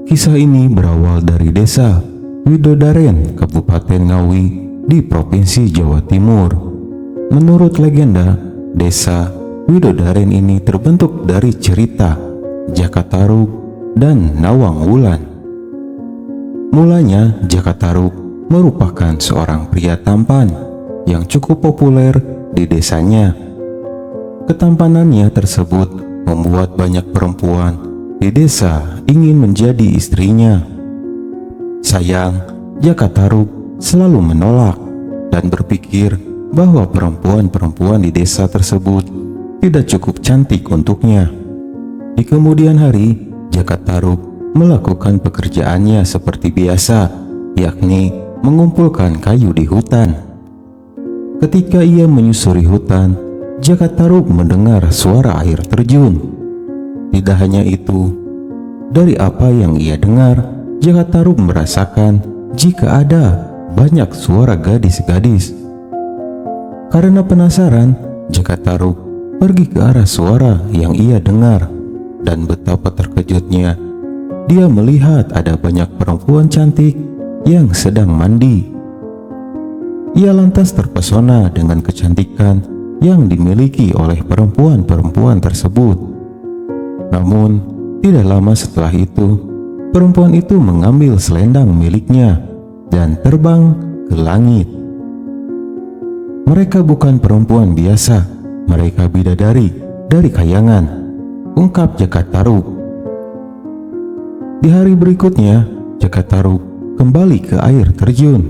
Kisah ini berawal dari desa Widodaren, Kabupaten Ngawi di Provinsi Jawa Timur. Menurut legenda, desa Widodaren ini terbentuk dari cerita Jaka Tarub dan Nawang Wulan. Mulanya, Jaka Tarub merupakan seorang pria tampan yang cukup populer di desanya. Ketampanannya tersebut membuat banyak perempuan di desa ingin menjadi istrinya. Sayang, Jaka Tarub selalu menolak dan berpikir bahwa perempuan-perempuan di desa tersebut tidak cukup cantik untuknya. Di kemudian hari, Jaka Tarub melakukan pekerjaannya seperti biasa, yakni mengumpulkan kayu di hutan. Ketika ia menyusuri hutan, Jaka Tarub mendengar suara air terjun. Tidak hanya itu, dari apa yang ia dengar, Jaka Tarub merasakan jika ada banyak suara gadis-gadis. Karena penasaran, Jaka Tarub pergi ke arah suara yang ia dengar, dan betapa terkejutnya dia melihat ada banyak perempuan cantik yang sedang mandi. Ia lantas terpesona dengan kecantikan yang dimiliki oleh perempuan-perempuan tersebut. Namun, tidak lama setelah itu, perempuan itu mengambil selendang miliknya dan terbang ke langit. Mereka bukan perempuan biasa, mereka bidadari dari kayangan, ungkap Jaka Tarub. Di hari berikutnya, Jaka Tarub kembali ke air terjun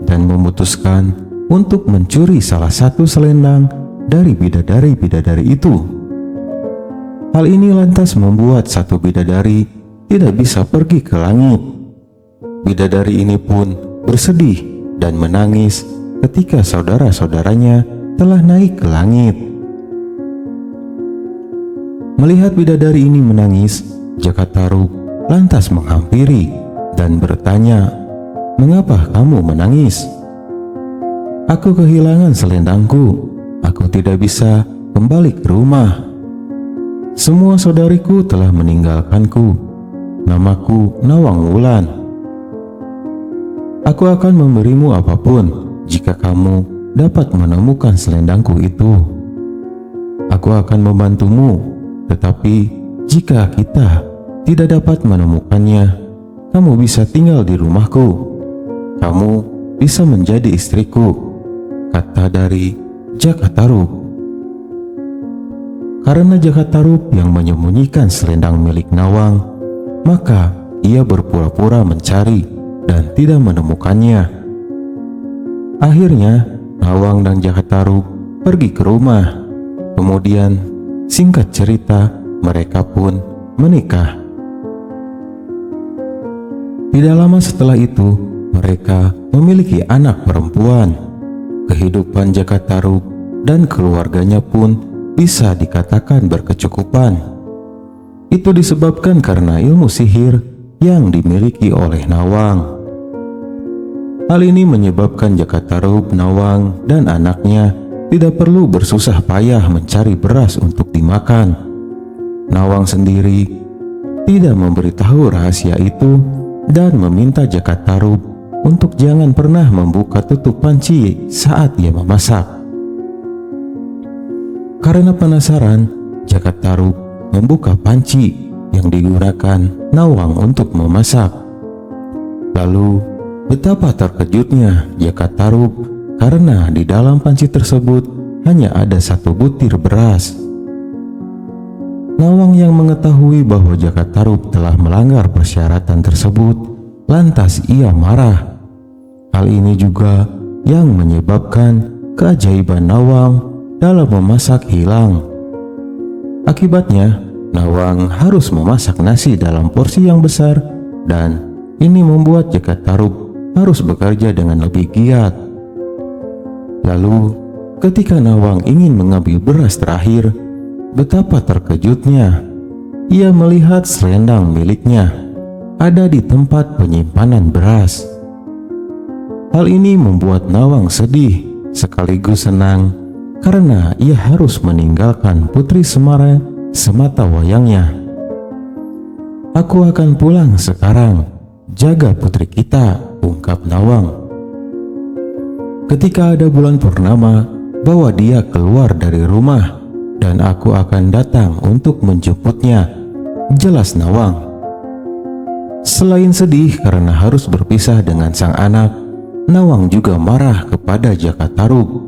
dan memutuskan untuk mencuri salah satu selendang dari bidadari-bidadari itu. Hal ini lantas membuat satu bidadari tidak bisa pergi ke langit. Bidadari ini pun bersedih dan menangis ketika saudara-saudaranya telah naik ke langit. Melihat bidadari ini menangis, Jaka Tarub lantas menghampiri dan bertanya, "Mengapa kamu menangis?" "Aku kehilangan selendangku. Aku tidak bisa kembali ke rumah. Semua saudariku telah meninggalkanku. Namaku Nawang Wulan. Aku akan memberimu apapun jika kamu dapat menemukan selendangku itu. Aku akan membantumu, tetapi jika kita tidak dapat menemukannya, kamu bisa tinggal di rumahku. Kamu bisa menjadi istriku," kata dari Jaka Tarub. Karena Jaka Tarub yang menyembunyikan selendang milik Nawang, maka ia berpura-pura mencari dan tidak menemukannya. Akhirnya, Nawang dan Jaka Tarub pergi ke rumah. Kemudian, singkat cerita, mereka pun menikah. Tidak lama setelah itu, mereka memiliki anak perempuan. Kehidupan Jaka Tarub dan keluarganya pun bisa dikatakan berkecukupan. Itu disebabkan karena ilmu sihir yang dimiliki oleh Nawang. Hal ini menyebabkan Jaka Tarub, Nawang, dan anaknya tidak perlu bersusah payah mencari beras untuk dimakan. Nawang sendiri tidak memberitahu rahasia itu dan meminta Jaka Tarub untuk jangan pernah membuka tutup panci saat ia memasak. Karena penasaran, Jaka Tarub membuka panci yang digunakan Nawang untuk memasak. Lalu, betapa terkejutnya Jaka Tarub karena di dalam panci tersebut hanya ada satu butir beras. Nawang yang mengetahui bahwa Jaka Tarub telah melanggar persyaratan tersebut, lantas ia marah. Hal ini juga yang menyebabkan keajaiban Nawang dalam memasak hilang. Akibatnya, Nawang harus memasak nasi dalam porsi yang besar, dan ini membuat Jaka Tarub harus bekerja dengan lebih giat. Lalu, ketika Nawang ingin mengambil beras terakhir, betapa terkejutnya ia melihat selendang miliknya ada di tempat penyimpanan beras. Hal ini membuat Nawang sedih sekaligus senang karena ia harus meninggalkan Putri Semara sematawayangnya. Aku akan pulang sekarang. Jaga putri kita, ungkap Nawang. Ketika ada bulan purnama, bawa dia keluar dari rumah dan aku akan datang untuk menjemputnya, jelas Nawang. Selain sedih karena harus berpisah dengan sang anak, Nawang juga marah kepada Jaka Tarub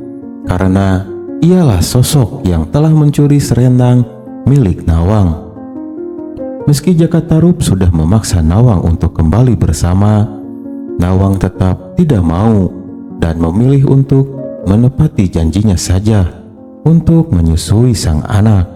karena ialah sosok yang telah mencuri selendang milik Nawang. Meski Jaka Tarub sudah memaksa Nawang untuk kembali bersama, Nawang tetap tidak mau dan memilih untuk menepati janjinya saja untuk menyusui sang anak.